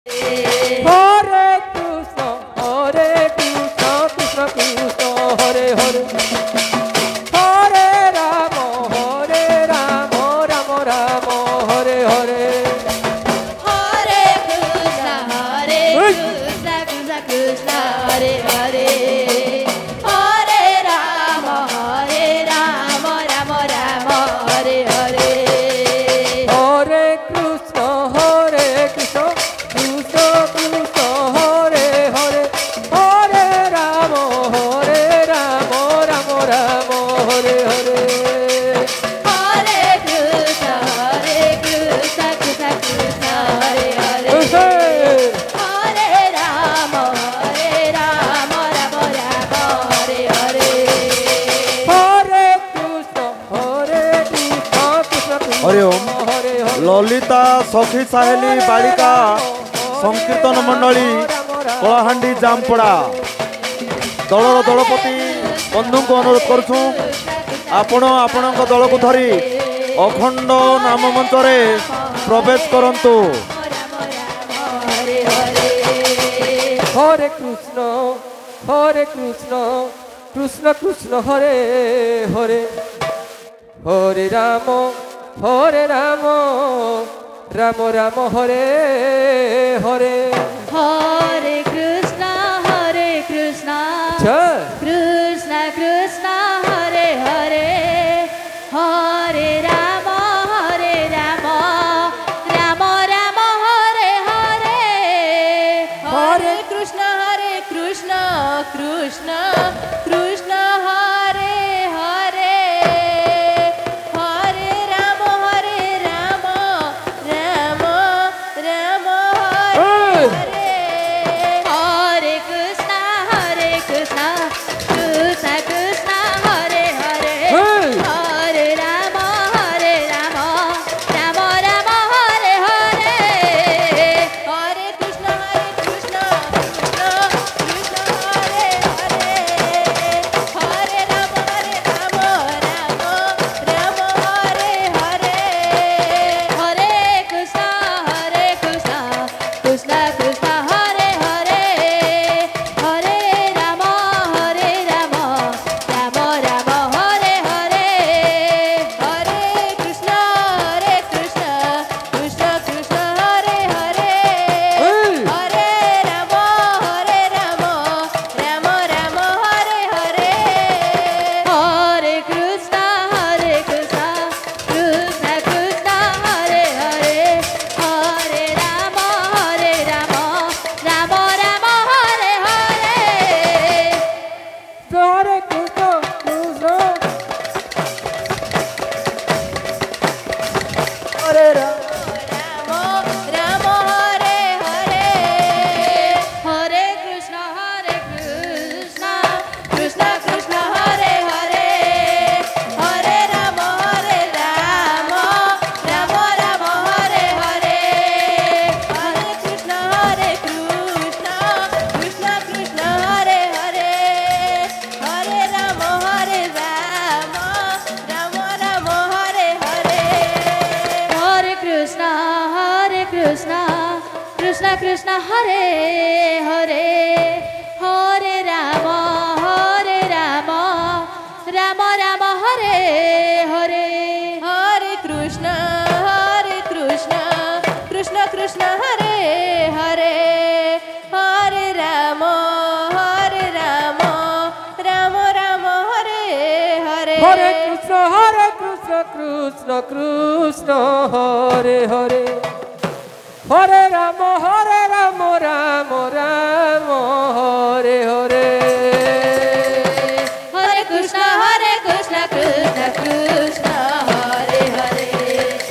Hare Krishna, Krishna Krishna, Hare Hare. Hare Rama, Rama Rama, Hare Hare. Hare Krishna, Krishna Krishna, Hare Hare. Hare Rama, Rama Rama, Hare Hare. Hare Krishna, Krishna Krishna, Hare Hare. Hare Rama, Rama Rama, Hare Hare. Hare Krishna, Krishna Krishna, Hare Hare. Hare Rama, Rama Rama, Hare Hare. Hare Krishna, Krishna Krishna, Hari ओम ललिता सखी साहेली बालिका संकीर्तन मंडली कलाहांडी जामपड़ा दलर दलपति बंधु को अनुरोध करुँ आपण आपण दल को धरी अखंड नाम मंच रे प्रवेश करंतु। Hare Krishna, Krishna Krishna, Hare Hare. Hare Rama, Rama Rama, Hare Hare. Hare Krishna, Jai. Krishna Krishna, Hare Hare. Hare Rama, Rama Rama, Hare Hare. Hare Krishna, Krishna Krishna, Hare Hare. Hare Rama, Rama Rama, Hare Hare. Hare Krishna, Krishna Krishna, Hare Hare. Hare Rama, Rama Rama, Hare Hare. Hare Krishna, Krishna Krishna, Hare Hare. Hare Rama, Rama Hare Hare. Hare Krishna, Krishna Krishna, Hare Hare. Hare Rama, Rama Hare Hare. Hare Krishna, Krishna Krishna, Hare Hare. Hare Rama, Rama Hare Hare. Hare Krishna, Krishna Krishna, Hare Hare. Hare Rama, Rama Hare Hare. Hare Krishna, Krishna. Hare Rama. Rama Hare Hare. Hare Krishna, Krishna Krishna, Hare Hare. Hare Rama, Rama Hare Hare. Hare Krishna, Krishna Krishna, Hare Hare. Hare Rama, Rama Hare Hare. Hare Krishna, Krishna Krishna, Hare Hare. Hare Rama, Rama Hare Hare. Hare Krishna, Krishna Krishna, Hare Hare. Hare Rama, Rama Hare Hare. Hare Krishna, Krishna Krishna, Hare Hare. Hare Rama, Rama Hare Hare. Hare Krishna, Krishna Krishna, Hare Hare.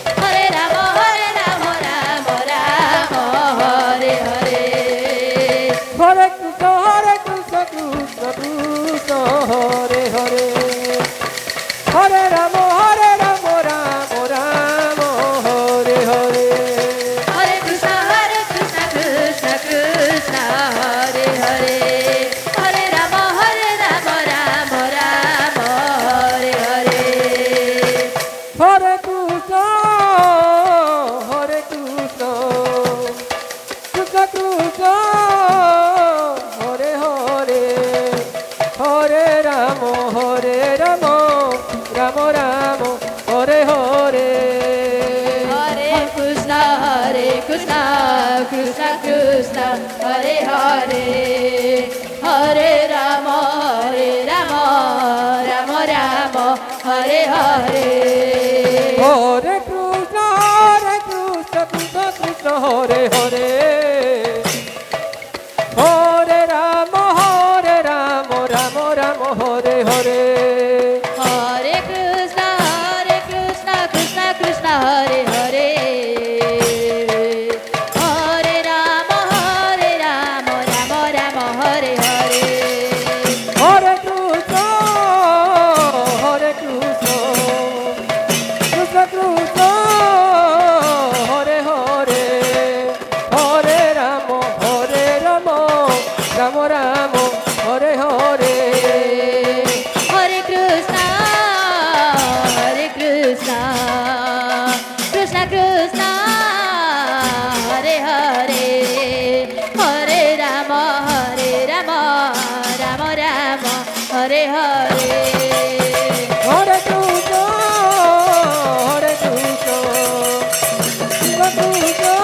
Hare Rama, Rama Hare Hare. Hare Krishna, Krishna Krishna, Hare Hare. Hare Rama, Rama Hare Hare. Hare Krishna, Krishna Krishna, Hare Hare. Krishna Hare Hare Hare Ram Ram Ram Hare Hare Hare Krishna Krishna Krishna Hare Hare Hare Ram Ram Ram Hare Hare Hare Krishna Krishna Krishna Hare Hare Hare Ram Ram Ram Hare Hare Hare Krishna Krishna Krishna Hare Hare Hare Ram Ram Ram Hare Hare Hare Krishna Krishna Krishna Hare Hare Hare Ram Ram Ram Hare Hare Hare Krishna Krishna